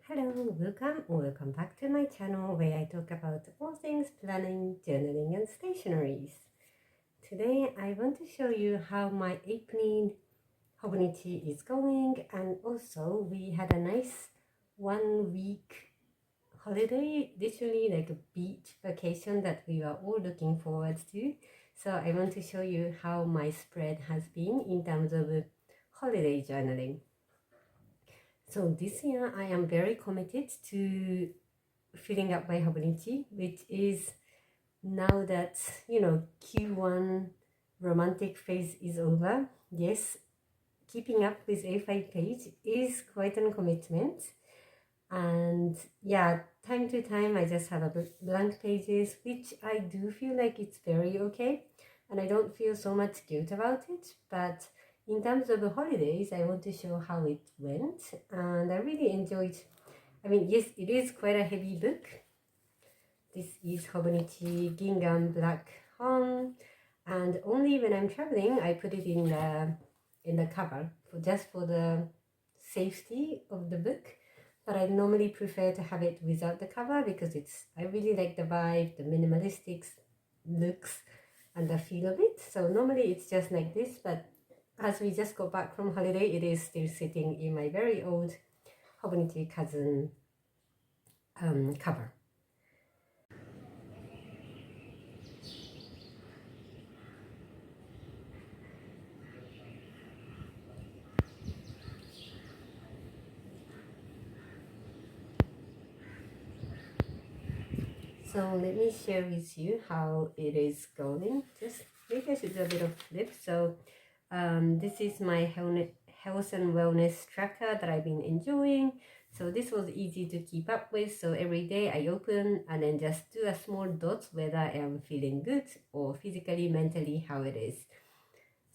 Hello, welcome back to my channel where I talk about all things planning, journaling and stationaries. Today I want to show you how my April Hobonichi is going, and also we had a nice 1 week holiday, literally like a beach vacation that we were all looking forward to. So I want to show you how my spread has been in terms of holiday journaling. So this year I am very committed to filling up my Hobonichi, which is now that, Q1 romantic phase is over. Yes, keeping up with A5 page is quite a commitment. And yeah, time to time I just have a blank pages, which I do feel like it's very okay. And I don't feel so much guilt about it. But in terms of the holidays, I want to show how it went. And I really enjoyed. I mean, yes, it is quite a heavy book. This is Hobonichi Gingham Black HON, and only when I'm traveling I put it in the cover just for the safety of the book. But I normally prefer to have it without the cover because I really like the vibe, the minimalistic looks and the feel of it. So normally it's just like this, but as we just got back from holiday, it is still sitting in my very old Hobonichi Cousin cover. So let me share with you how it is going. Just maybe I should do a bit of flip. So this is my health and wellness tracker that I've been enjoying. So this was easy to keep up with. So every day I open and then just do a small dot whether I am feeling good or physically, mentally, how it is.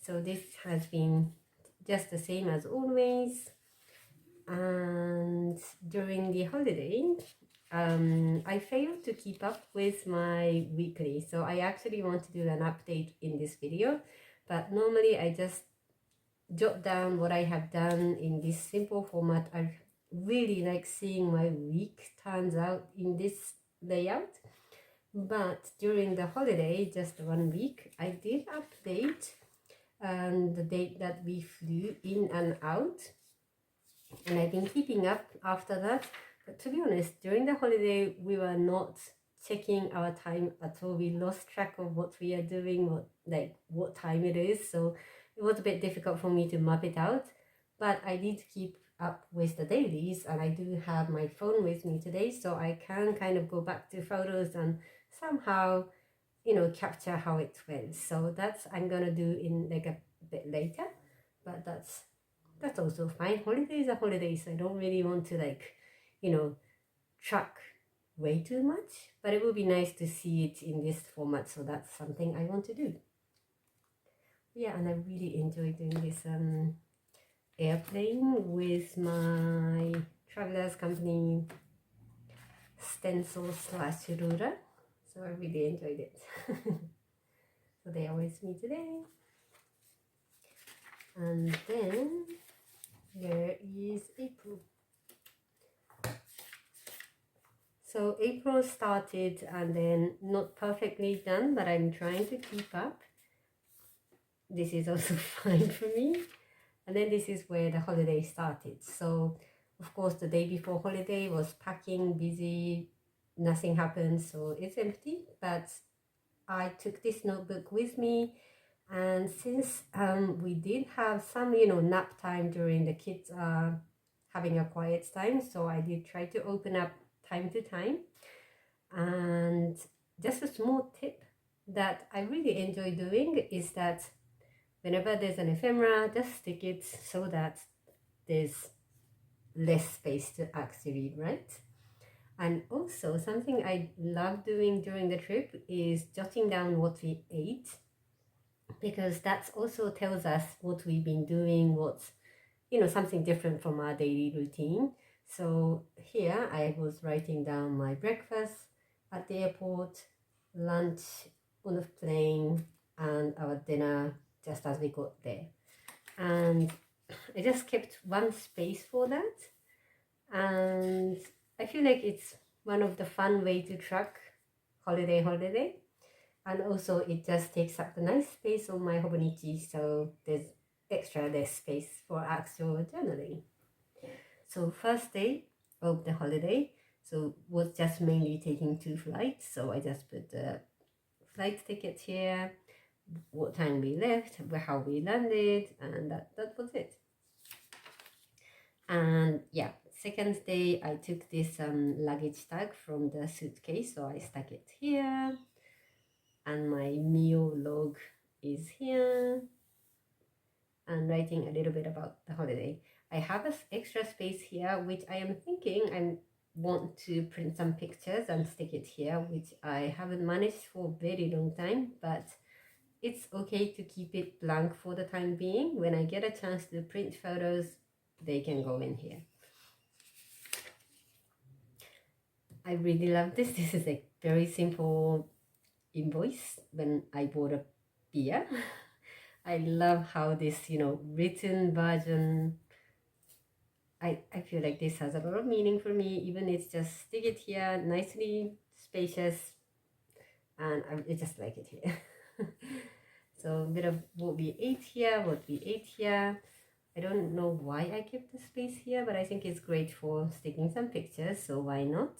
So this has been just the same as always. And during the holiday, I failed to keep up with my weekly, so I actually want to do an update in this video, but normally I just jot down what I have done in this simple format. I really like seeing my week turns out in this layout, but during the holiday, just 1 week, I did update the date that we flew in and out, and I've been keeping up after that. But to be honest, during the holiday, we were not checking our time at all. We lost track of what we are doing, what time it is. So it was a bit difficult for me to map it out. But I did keep up with the dailies, and I do have my phone with me today, so I can kind of go back to photos and somehow, capture how it went. So that's I'm gonna do in like a bit later, but that's also fine. Holidays are holidays. I don't really want to track way too much, but it would be nice to see it in this format. So that's something I want to do. Yeah, and I really enjoy doing this airplane with my Travelers Company stencil / ruler. So I really enjoyed it. So they are with me today. And then there is April. So April started and then not perfectly done, but I'm trying to keep up. This is also fine for me. And then this is where the holiday started. So of course the day before holiday was packing, busy, nothing happened, so it's empty. But I took this notebook with me, and since we did have some nap time during the kids having a quiet time, so I did try to open up time to time. And just a small tip that I really enjoy doing is that whenever there's an ephemera, just stick it so that there's less space to actually write. And also something I love doing during the trip is jotting down what we ate, because that also tells us what we've been doing, what's something different from our daily routine. So here I was writing down my breakfast at the airport, lunch on the plane, and our dinner just as we got there. And I just kept one space for that. and I feel like it's one of the fun way to track holiday. And also it just takes up the nice space on my Hobonichi, so there's extra less space for actual journaling. So first day of the holiday, so was just mainly taking 2 flights, so I just put the flight ticket here, what time we left, how we landed, and that was it. And yeah, second day I took this luggage tag from the suitcase, so I stuck it here, and my meal log is here, and writing a little bit about the holiday. I have an extra space here, which I am thinking I want to print some pictures and stick it here, which I haven't managed for a very long time, but it's okay to keep it blank for the time being. When I get a chance to print photos, they can go in here. I really love this. This is a very simple invoice when I bought a beer. I love how this, written version, I feel like this has a lot of meaning for me. Even it's just stick it here, nicely spacious, and I just like it here. So a bit of what we ate here, I don't know why I kept the space here, but I think it's great for sticking some pictures, so why not?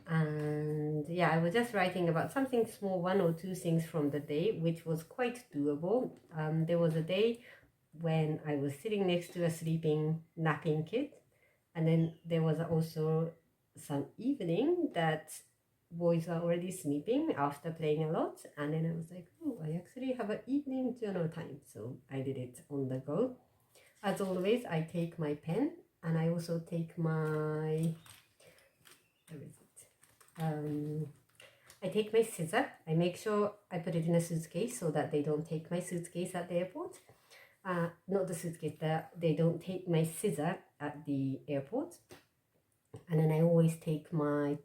And yeah, I was just writing about something small, 1 or 2 things from the day, which was quite doable. There was a day when I was sitting next to a napping kid, and then there was also some evening that boys were already sleeping after playing a lot, and then I was like, oh, I actually have an evening journal time, so I did it on the go. As always, I take my pen, and I also take my, where is it? I take my scissor. I make sure I put it in a suitcase so that they don't take my suitcase at the airport. Not the suitcase, they don't take my scissor at the airport. And then I always take my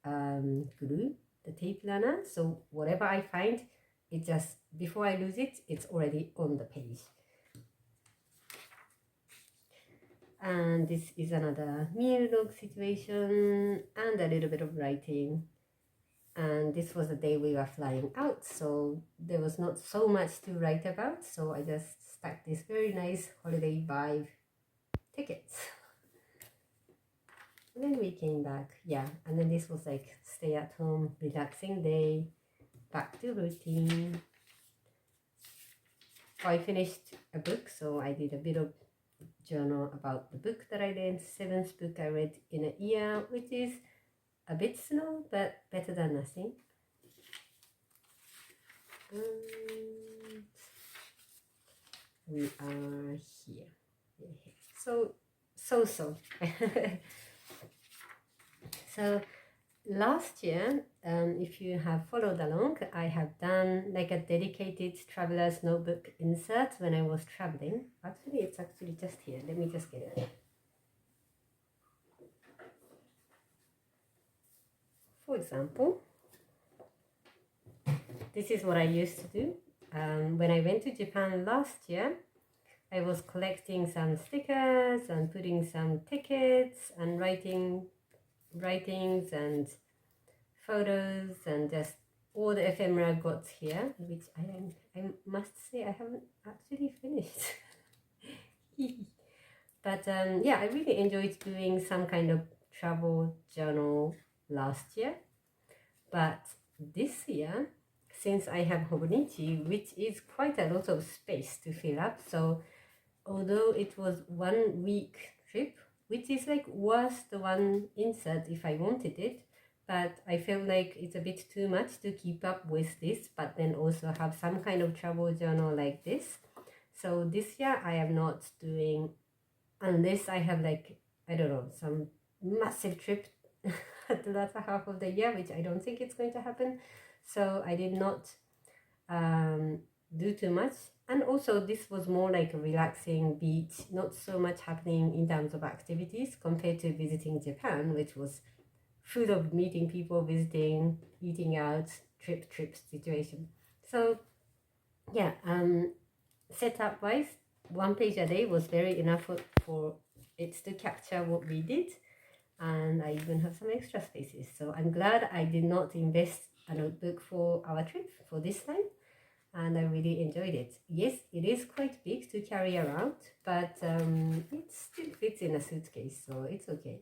glue, the tape runner. So whatever I find, it just, before I lose it, it's already on the page. And this is another meal log situation and a little bit of writing. And this was the day we were flying out, so there was not so much to write about, so I just stuck this very nice holiday vibe tickets. And then we came back, yeah, and then this was like stay at home, relaxing day, back to routine. I finished a book, so I did a bit of journal about the book that I read, 7th book I read in a year, which is a bit slow, but better than nothing. And we are here. So. So last year, if you have followed along, I have done like a dedicated traveler's notebook insert when I was traveling. Actually, it's actually just here. Let me just get it. For example, this is what I used to do. When I went to Japan last year, I was collecting some stickers and putting some tickets and writings and photos and just all the ephemera got here, which I must say I haven't actually finished. But yeah, I really enjoyed doing some kind of travel journal last year. But this year, since I have Hobonichi, which is quite a lot of space to fill up, so although it was 1 week trip, which is like worth the one insert if I wanted it, but I felt like it's a bit too much to keep up with this, but then also have some kind of travel journal like this. So this year I am not doing, unless I have like, I don't know, some massive trip at the latter half of the year, which I don't think it's going to happen. So I did not do too much. And also this was more like a relaxing beach, not so much happening in terms of activities compared to visiting Japan, which was full of meeting people, visiting, eating out, trip situation. So yeah, setup wise, 1 page a day was very enough for it's to capture what we did, and I even have some extra spaces. So I'm glad I did not invest a notebook for our trip for this time, and I really enjoyed it. Yes, it is quite big to carry around, but it still fits in a suitcase, so it's okay.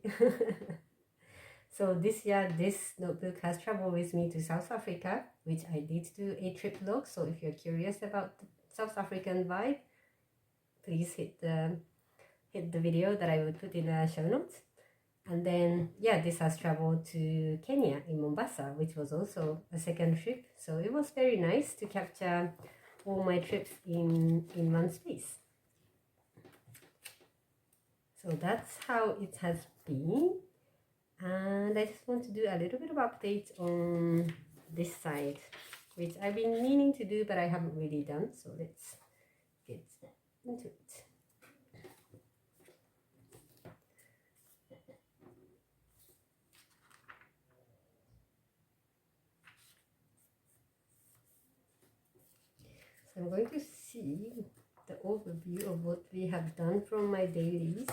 So this year, this notebook has traveled with me to South Africa, which I did do a trip vlog. So if you're curious about the South African vibe, please hit the video that I will put in the show notes. And then, yeah, this has traveled to Kenya in Mombasa, which was also a second trip. So it was very nice to capture all my trips in one space. So that's how it has been. And I just want to do a little bit of update on this side, which I've been meaning to do, but I haven't really done. So let's get into it. So I'm going to see the overview of what we have done from my dailies.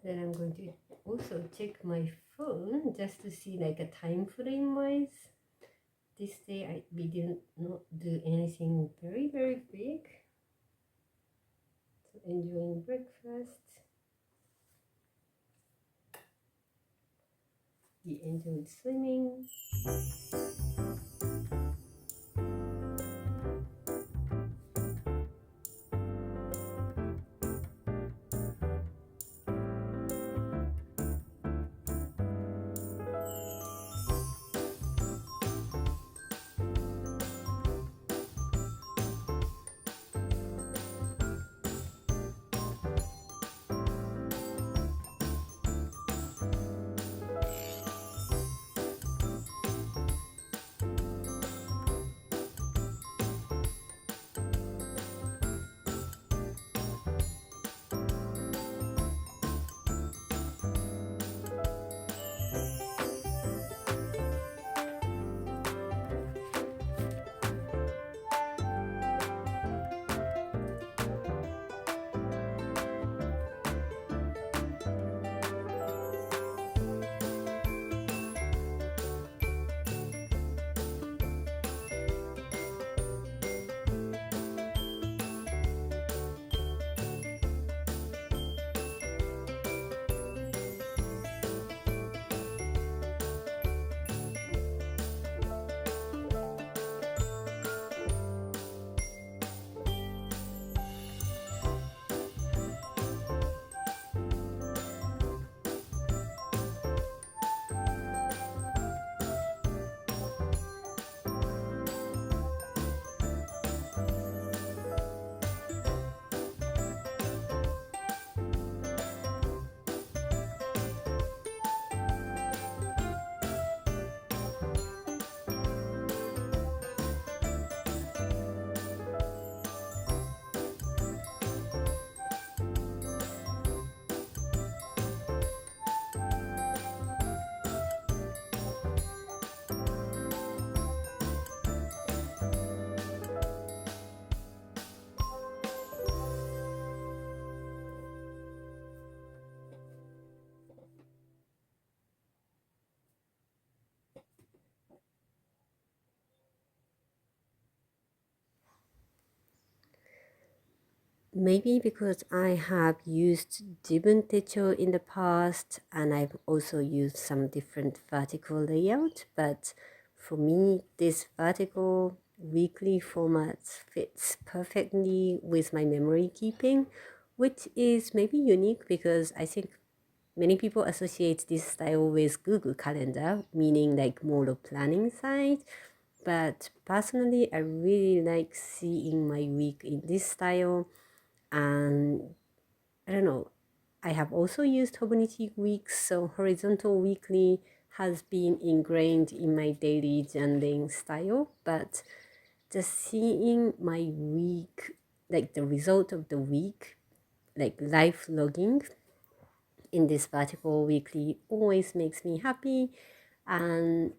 Then I'm going to also check my phone just to see like a time frame wise. This day we did not do anything very big. So enjoying breakfast. We enjoyed swimming. Maybe because I have used different techo in the past, and I've also used some different vertical layout, but for me this vertical weekly format fits perfectly with my memory keeping, which is maybe unique because I think many people associate this style with Google Calendar, meaning like more of planning side. But personally, I really like seeing my week in this style. And I don't know, I have also used Hobonichi weeks, so horizontal weekly has been ingrained in my daily journaling style, but just seeing my week like the result of the week, like life logging in this vertical weekly always makes me happy, and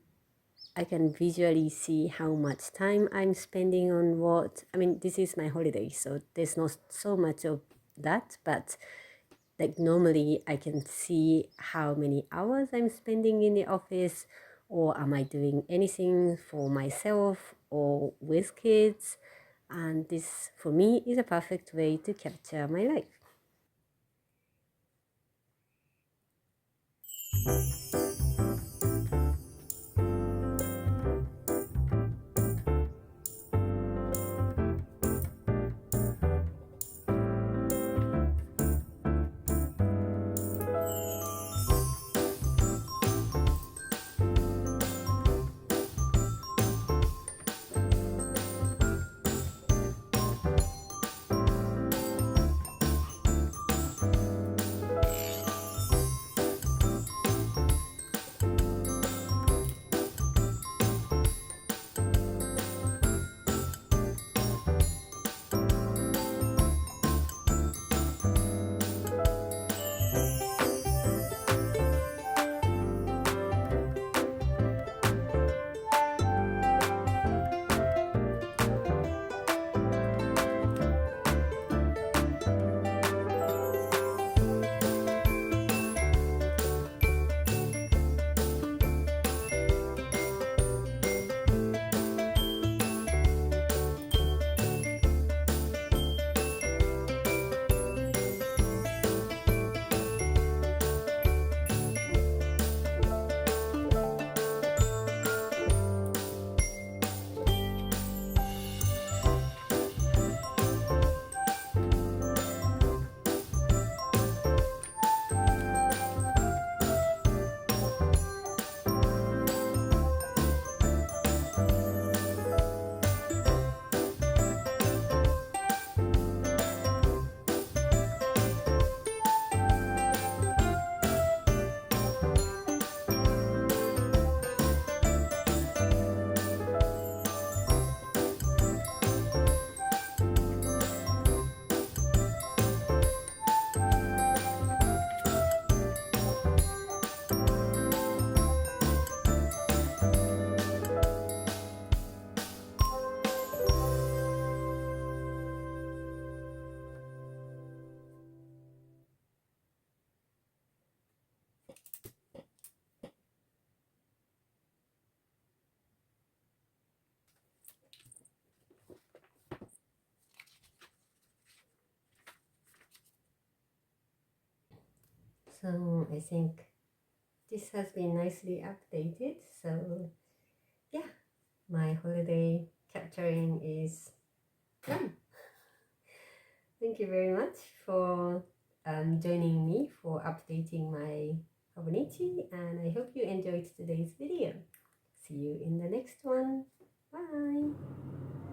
I can visually see how much time I'm spending on what. I mean, this is my holiday, so there's not so much of that, but like normally I can see how many hours I'm spending in the office, or am I doing anything for myself or with kids. And this for me is a perfect way to capture my life. So I think this has been nicely updated. So yeah, my holiday capturing is done. Thank you very much for joining me for updating my Hobonichi, and I hope you enjoyed today's video. See you in the next one. Bye!